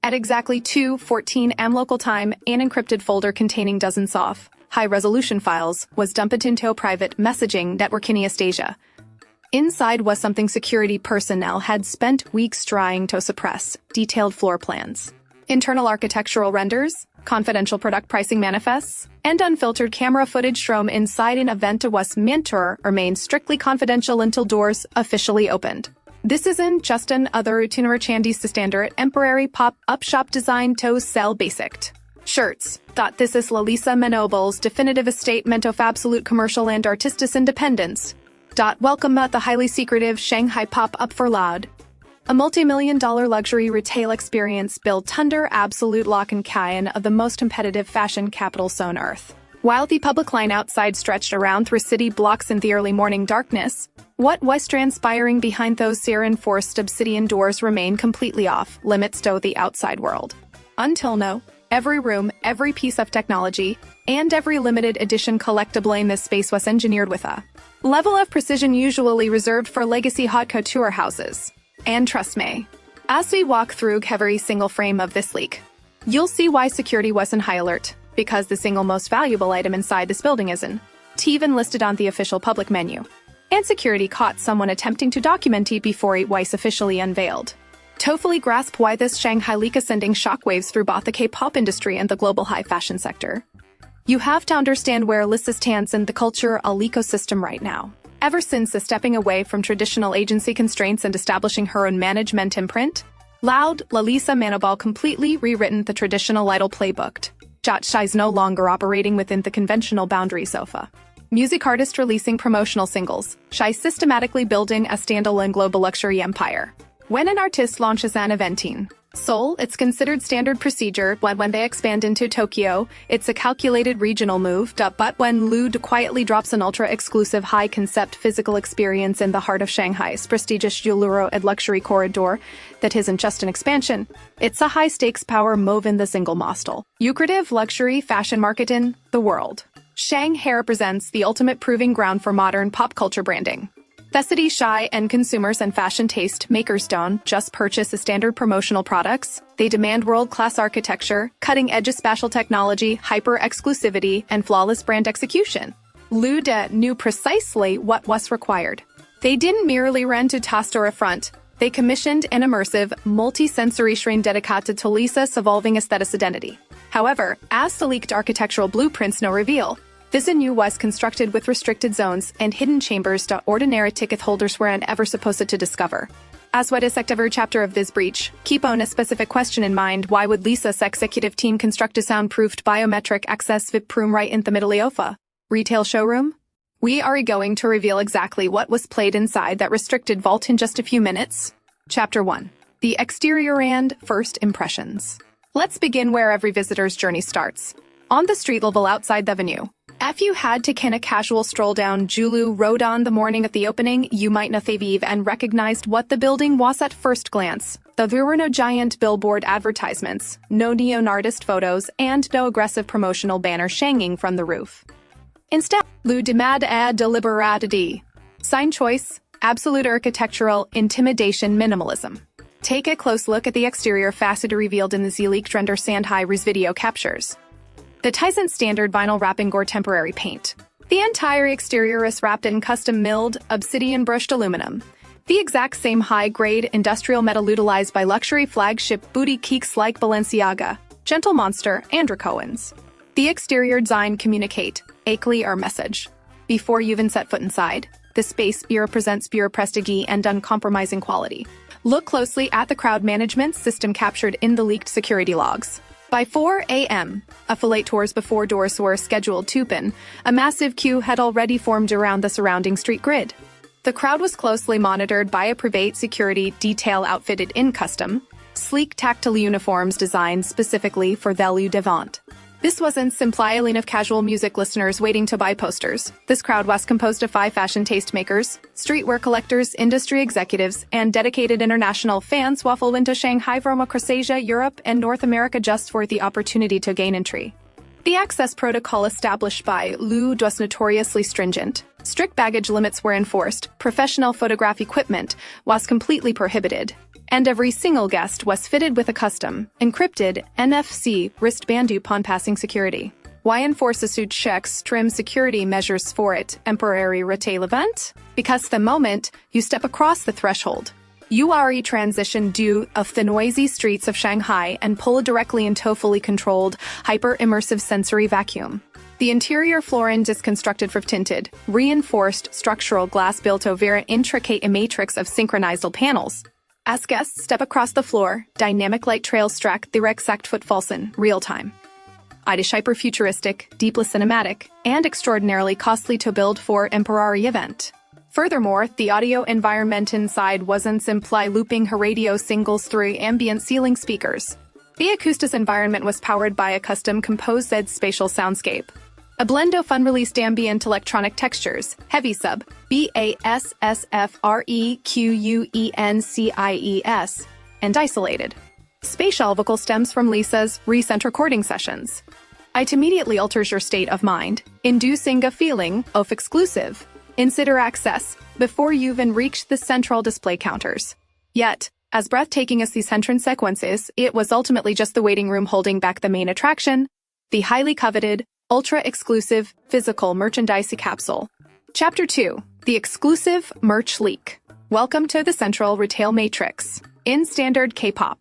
At exactly 2:14 am local time, an encrypted folder containing dozens of high-resolution files was dumped into a private messaging network in East Asia. Inside was something security personnel had spent weeks trying to suppress: detailed floor plans, internal architectural renders, confidential product pricing manifests, and unfiltered camera footage from inside an event was meant to remain strictly confidential until doors officially opened. This isn't just another itinerary Chinese standard temporary pop-up shop designed to sell basic shirts. This is Lalisa Menoble's definitive statement of absolute commercial and artistic independence. Welcome at the highly secretive Shanghai pop-up for LLOUD, a multi-million-dollar luxury retail experience built under absolute lock and key of the most competitive fashion capital on Earth. While the public line outside stretched around through city blocks in the early morning darkness, what was transpiring behind those reinforced obsidian doors remained completely off limits to the outside world. Until now, every room, every piece of technology, and every limited edition collectible in this space was engineered with a level of precision usually reserved for legacy haute couture houses. And trust me, as we walk through every single frame of this leak, you'll see why security was on high alert, because the single most valuable item inside this building isn't even listed on the official public menu. And security caught someone attempting to document it before it was officially unveiled. To fully grasp why this Shanghai leak is sending shockwaves through both the K-pop industry and the global high fashion sector, you have to understand where Lalisa stands in the cultural ecosystem right now. Ever since stepping away from traditional agency constraints and establishing her own management imprint, LLOUD, Lalisa Menoble completely rewritten the traditional idol playbook. She's no longer operating within the conventional boundaries of a music artist releasing promotional singles. She's systematically building a standalone global luxury empire. When an artist launches an event in Seoul, it's considered standard procedure, but when they expand into Tokyo, it's a calculated regional move. But when LLOUD quietly drops an ultra-exclusive high-concept physical experience in the heart of Shanghai's prestigious jewelry and luxury corridor, that isn't just an expansion, it's a high-stakes power move in the single most lucrative luxury fashion market in the world. Shanghai represents the ultimate proving ground for modern pop culture branding. The city shy and consumers and fashion taste makers don't just purchase the standard promotional products, they demand world-class architecture, cutting-edge spatial technology, hyper-exclusivity, and flawless brand execution. LLOUD knew precisely what was required. They didn't merely rent a toast or a front, they commissioned an immersive, multi-sensory shrine dedicated to Lisa's evolving aesthetic identity. However, as the leaked architectural blueprints now reveal, this anew was constructed with restricted zones and hidden chambers that ordinary ticket holders weren't ever supposed to discover. As we dissect every chapter of this breach, keep on a specific question in mind: why would Lisa's executive team construct a soundproofed biometric access VIP room right in the middle of a retail showroom? We are going to reveal exactly what was played inside that restricted vault in just a few minutes. Chapter 1. The exterior and first impressions. Let's begin where every visitor's journey starts. On the street level outside the venue. If you had taken a casual stroll down Julu Road on the morning of the opening, you might not have even recognized what the building was at first glance. There were no giant billboard advertisements, no neon artist photos, and no aggressive promotional banner hanging from the roof. Instead, LLOUD demand a deliberate sign choice, absolute architectural intimidation minimalism. Take a close look at the exterior facade revealed in the Z-leaked render Shanghai's video captures. The Tyson standard vinyl wrapping or temporary paint. The entire exterior is wrapped in custom-milled, obsidian-brushed aluminum. The exact same high-grade industrial metal utilized by luxury flagship boutiques like Balenciaga, Gentle Monster, and Cohen's. The exterior design communicate a clear message. Before you even set foot inside, the space represents pure prestige and uncompromising quality. Look closely at the crowd management system captured in the leaked security logs. By 4 a.m., a few tours before doors were scheduled to open, a massive queue had already formed around the surrounding street grid. The crowd was closely monitored by a private security detail outfitted in custom, sleek tactile uniforms designed specifically for the LLOUD event. This wasn't simply a lane of casual music listeners waiting to buy posters. This crowd was composed of 5 fashion tastemakers, streetwear collectors, industry executives, and dedicated international fans who flew into Shanghai from across Asia, Europe, and North America just for the opportunity to gain entry. The access protocol established by LLOUD was notoriously stringent. Strict baggage limits were enforced, professional photograph equipment was completely prohibited, and every single guest was fitted with a custom, encrypted NFC wristband upon passing security. Why enforce a suit checks trim security measures for it temporary retail event? Because the moment you step across the threshold, you are transition due of the noisy streets of Shanghai and pull directly into a fully controlled, hyper-immersive sensory vacuum. The interior flooring is constructed from tinted, reinforced structural glass built over an intricate matrix of synchronized panels. As guests step across the floor, dynamic light trails track their exact footfalls in real time. It is hyper-futuristic, deeply cinematic, and extraordinarily costly to build for temporary event. Furthermore, the audio environment inside wasn't simply looping her radio singles through ambient ceiling speakers. The acoustic environment was powered by a custom composed spatial soundscape. A blend of unreleased ambient electronic textures, heavy sub, BASSFREQUENCIES, and isolated. Spatial vocal stems from Lisa's recent recording sessions. It immediately alters your state of mind, inducing a feeling of exclusive, insider access before you even reach the central display counters. Yet, as breathtaking as these entrance sequences, it was ultimately just the waiting room holding back the main attraction, the highly coveted, ultra-exclusive physical merchandise capsule. Chapter 2. The Exclusive Merch Leak. Welcome to the Central Retail Matrix. In standard Kpop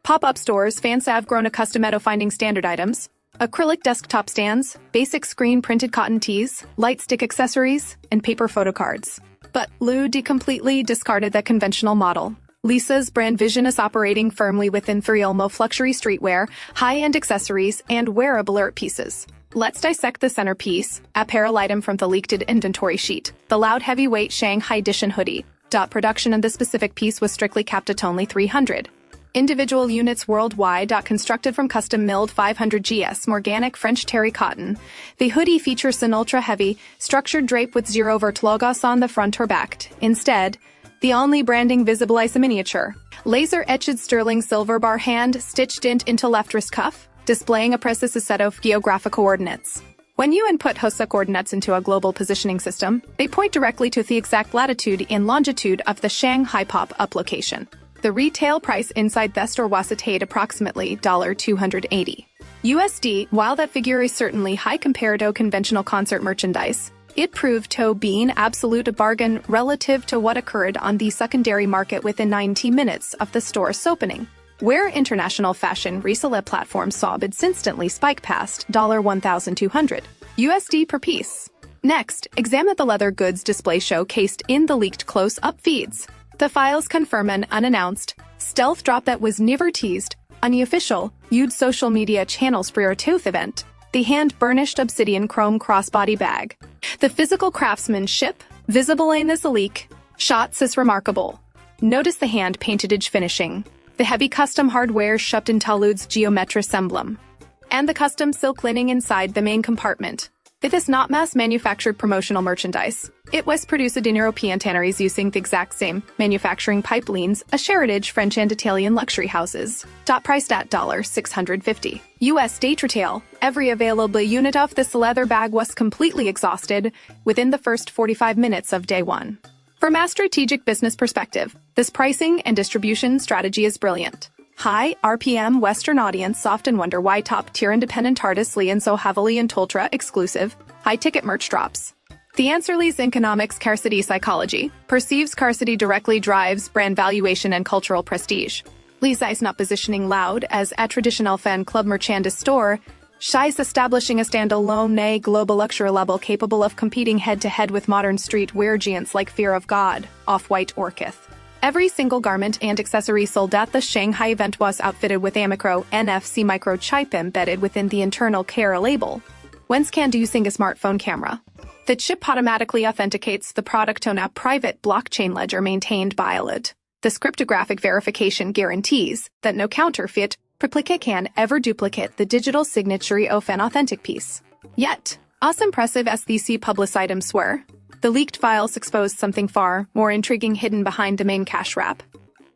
pop-up stores, fans have grown accustomed to finding standard items, acrylic desktop stands, basic screen-printed cotton tees, light stick accessories, and paper photo cards. But LLOUD completely discarded that conventional model. Lisa's brand vision is operating firmly within the realm of luxury streetwear, high-end accessories, and wearable art pieces. Let's dissect the centerpiece, apparel item from the leaked inventory sheet, the LLOUD heavyweight Shanghai edition hoodie. Production of this specific piece was strictly capped at only 300. Individual units worldwide, constructed from custom-milled 500 GS organic French terry cotton. The hoodie features an ultra-heavy, structured drape with zero vert logos on the front or back. Instead, the only branding visible is a miniature, laser-etched sterling silver bar hand stitched into left wrist cuff, displaying a precise set of geographic coordinates. When you input HOSA coordinates into a global positioning system, they point directly to the exact latitude and longitude of the Shanghai pop-up location. The retail price inside the store was at approximately $280 USD. While that figure is certainly high compared to conventional concert merchandise, it proved to be an absolute bargain relative to what occurred on the secondary market within 90 minutes of the store's opening, where international fashion resale platforms saw bids instantly spike past $1,200 USD per piece. Next, examine the leather goods display showcased in the leaked close-up feeds. The files confirm an unannounced, stealth drop that was never teased on the official LLOUD social media channels prior to the event. The hand-burnished obsidian chrome crossbody bag. The physical craftsmanship, visible in this leak, shots is remarkable. Notice the hand-painted edge finishing, the heavy custom hardware shoved into LLOUD's geometric emblem, and the custom silk lining inside the main compartment. It is not mass-manufactured promotional merchandise. It was produced in European tanneries using the exact same manufacturing pipelines as heritage French and Italian luxury houses. Priced at $650 USD retail. Every available unit of this leather bag was completely exhausted within the first 45 minutes of day one. From a strategic business perspective, this pricing and distribution strategy is brilliant. High RPM Western audience often wonder why top-tier independent artists lean so heavily into ultra-exclusive, high-ticket merch drops. The answer lies in economic scarcity psychology. Perceived scarcity directly drives brand valuation and cultural prestige. Lisa is not positioning LLOUD as a traditional fan club merchandise store. She is establishing a standalone global luxury label capable of competing head-to-head with modern streetwear giants like Fear of God, Off-White, or Kith. Every single garment and accessory sold at the Shanghai event was outfitted with a micro NFC microchip embedded within the internal care label. When scanned using a smartphone camera, the chip automatically authenticates the product on a private blockchain ledger maintained by LLOUD. This cryptographic verification guarantees that no counterfeit replica can ever duplicate the digital signature of an authentic piece. Yet, as impressive as these public items were, the leaked files exposed something far more intriguing hidden behind the main cash wrap.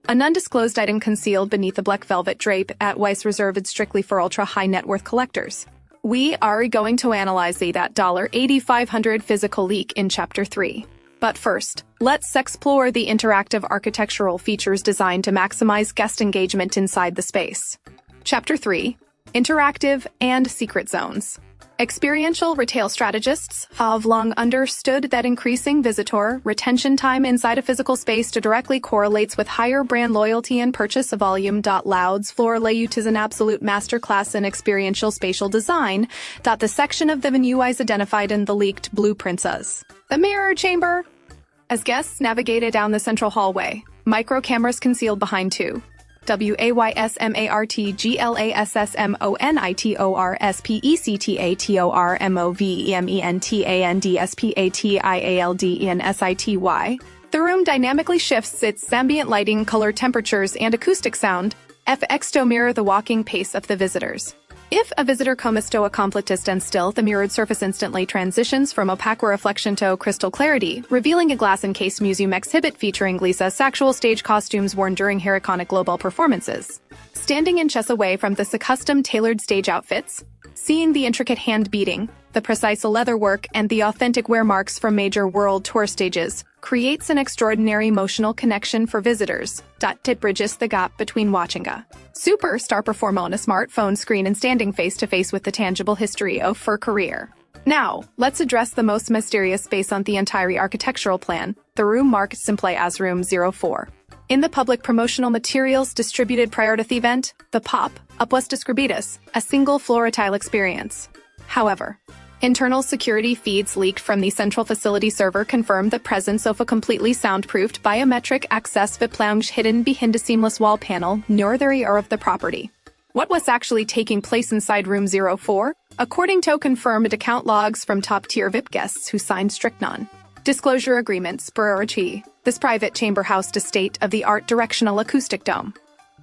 An undisclosed item concealed beneath a black velvet drape at Weiss reserved strictly for ultra-high net worth collectors. We are going to analyze that $8,500 physical leak in Chapter 3. But first, let's explore the interactive architectural features designed to maximize guest engagement inside the space. Chapter 3: Interactive and Secret Zones. Experiential retail strategists have long understood that increasing visitor retention time inside a physical space directly correlates with higher brand loyalty and purchase volume. LLOUD's floor layout is an absolute masterclass in experiential spatial design. The section of the venue is identified in the leaked blueprints as the mirror chamber. As guests navigated down the central hallway, micro cameras concealed behind two WASMARTGLASSMONITORSPECTATIANDSPATIALDENSITY. The room dynamically shifts its ambient lighting, color, temperatures, and acoustic sound FX to mirror the walking pace of the visitors. If a visitor comes to a complete standstill, the mirrored surface instantly transitions from opaque reflection to crystal clarity, revealing a glass-encased museum exhibit featuring Lisa's actual stage costumes worn during her iconic global performances. Standing inches away from the custom-tailored stage outfits, seeing the intricate hand beating, the precise leather work, and the authentic wear marks from major world tour stages creates an extraordinary emotional connection for visitors. It bridges the gap between watching a superstar perform on a smartphone screen and standing face-to-face with the tangible history of her career. Now, let's address the most mysterious space on the entire architectural plan, the room marked simply as Room 04. In the public promotional materials distributed prior to the event, the pop-up was described as a single floor-tile experience. However, internal security feeds leaked from the central facility server confirmed the presence of a completely soundproofed biometric access VIP lounge hidden behind a seamless wall panel near the rear of the property. What was actually taking place inside Room 04? According to confirmed account logs from top-tier VIP guests who signed strict non-disclosure agreements, this private chamber housed a state-of-the-art directional acoustic dome.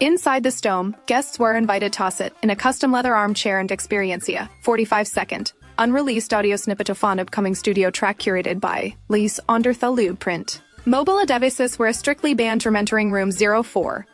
Inside this dome, guests were invited to sit in a custom leather armchair and experience a 45-second unreleased audio snippet of an upcoming studio track curated by Lalisa under the LLOUD print. Mobile devices were strictly banned from entering Room 04.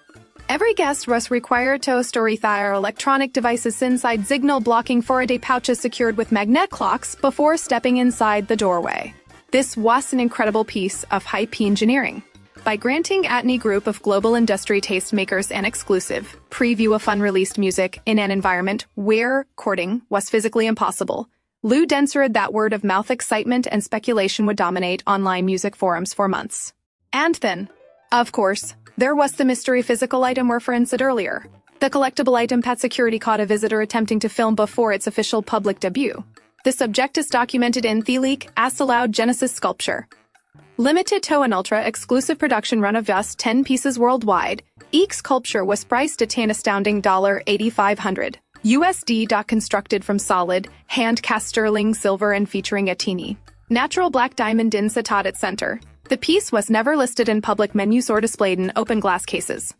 Every guest was required to store their electronic devices inside signal-blocking Faraday pouches secured with magnet clocks before stepping inside the doorway. This was an incredible piece of high-P engineering. By granting any group of global industry tastemakers an exclusive preview of unreleased music in an environment where recording was physically impossible, LLOUD ensured that word-of-mouth excitement and speculation would dominate online music forums for months. And then, of course, there was the mystery physical item referenced earlier. The collectible item that security caught a visitor attempting to film before its official public debut. The subject is documented in the leak as the LLOUD Genesis sculpture. Limited to an ultra-exclusive production run of just 10 pieces worldwide, each sculpture was priced at an astounding $8,500 USD. Constructed from solid, hand-cast sterling silver and featuring a teeny natural black diamond in its center. The piece was never listed in public menus or displayed in open glass cases.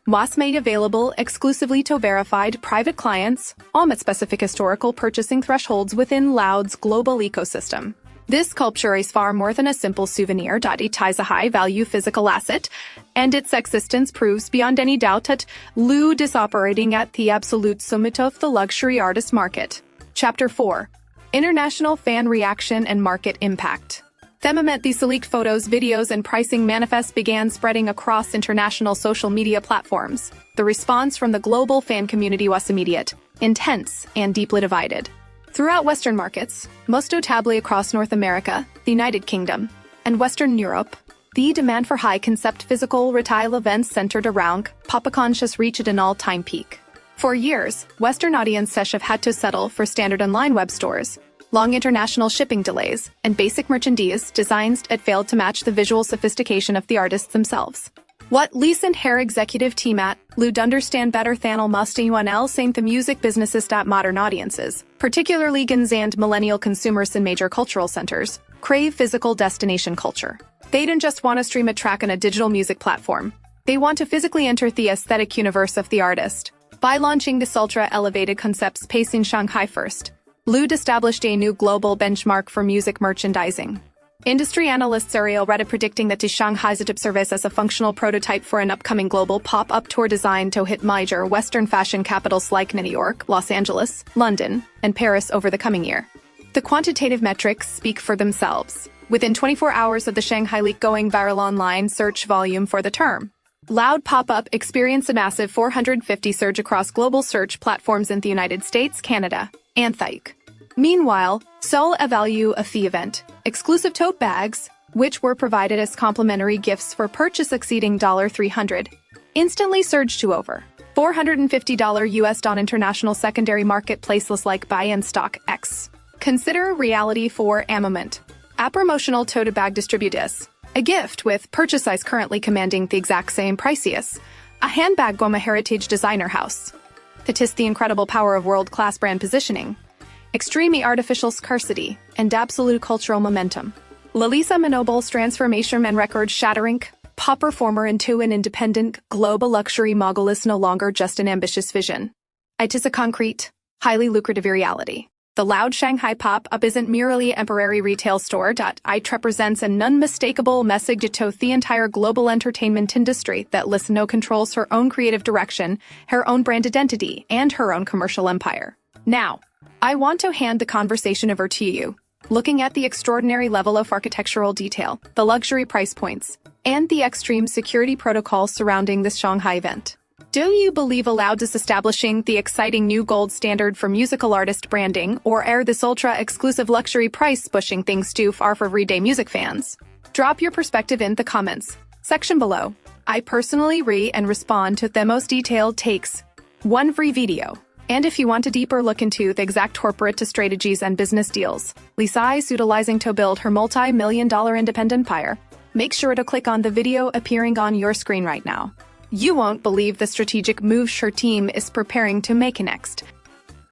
Was made available exclusively to verified private clients, at specific historical purchasing thresholds within LLOUD's global ecosystem. This sculpture is far more than a simple souvenir. It is a high-value physical asset, and its existence proves beyond any doubt that LLOUD is operating at the absolute summit of the luxury artist market. Chapter 4: International Fan Reaction and Market Impact. The moment these leaked photos, videos, and pricing manifests began spreading across international social media platforms, the response from the global fan community was immediate, intense, and deeply divided. Throughout Western markets, most notably across North America, the United Kingdom, and Western Europe, the demand for high-concept physical retail events centered around pop-conscious reached an all-time peak. For years, Western audiences have had to settle for standard online web stores, long international shipping delays, and basic merchandise designs that failed to match the visual sophistication of the artists themselves. What Lisa and her executive team at LLOUD understand better than almost anyone else ain't the music businesses that modern audiences, particularly Gens and millennial consumers in major cultural centers, crave physical destination culture. They don't just want to stream a track on a digital music platform. They want to physically enter the aesthetic universe of the artist. By launching this ultra-elevated concept space in Shanghai first, LLOUD established a new global benchmark for music merchandising. Industry analysts are already predicting that the Shanghai would serve as a functional prototype for an upcoming global pop-up tour designed to hit major Western fashion capitals like New York, Los Angeles, London, and Paris over the coming year. The quantitative metrics speak for themselves. within 24 hours of the Shanghai leak going viral online search volume for the term. LLOUD pop-up experienced a massive 450 surge across global search platforms in the United States, Canada, and Thailand. Meanwhile, Seoul value a fee event, exclusive tote bags, which were provided as complimentary gifts for purchase exceeding $300, instantly surged to over $450 US. International secondary marketplaces like Buy and Stock X. Consider reality for a moment. A promotional tote bag distributes a gift with purchase size currently commanding the exact same price as a handbag from a heritage designer house. That is the incredible power of world-class brand positioning, extreme artificial scarcity, and absolute cultural momentum. Lalisa Manoble's transformation and record-shattering pop performer into an independent global luxury mogul is no longer just an ambitious vision. It is a concrete, highly lucrative reality. The LLOUD Shanghai pop-up isn't merely a temporary retail store. It represents an unmistakable message to the entire global entertainment industry that Lalisa controls her own creative direction, her own brand identity, and her own commercial empire. Now, I want to hand the conversation over to you. Looking at the extraordinary level of architectural detail, the luxury price points, and the extreme security protocols surrounding this Shanghai event. Do you believe LLOUD is establishing the exciting new gold standard for musical artist branding, or are this ultra-exclusive luxury price pushing things too far for everyday music fans? Drop your perspective in the comments section below. I personally read and respond to the most detailed takes. One free video. And if you want a deeper look into the exact corporate strategies and business deals Lalisa is utilizing to build her multi-million-dollar independent empire, make sure to click on the video appearing on your screen right now. You won't believe the strategic moves her team is preparing to make next.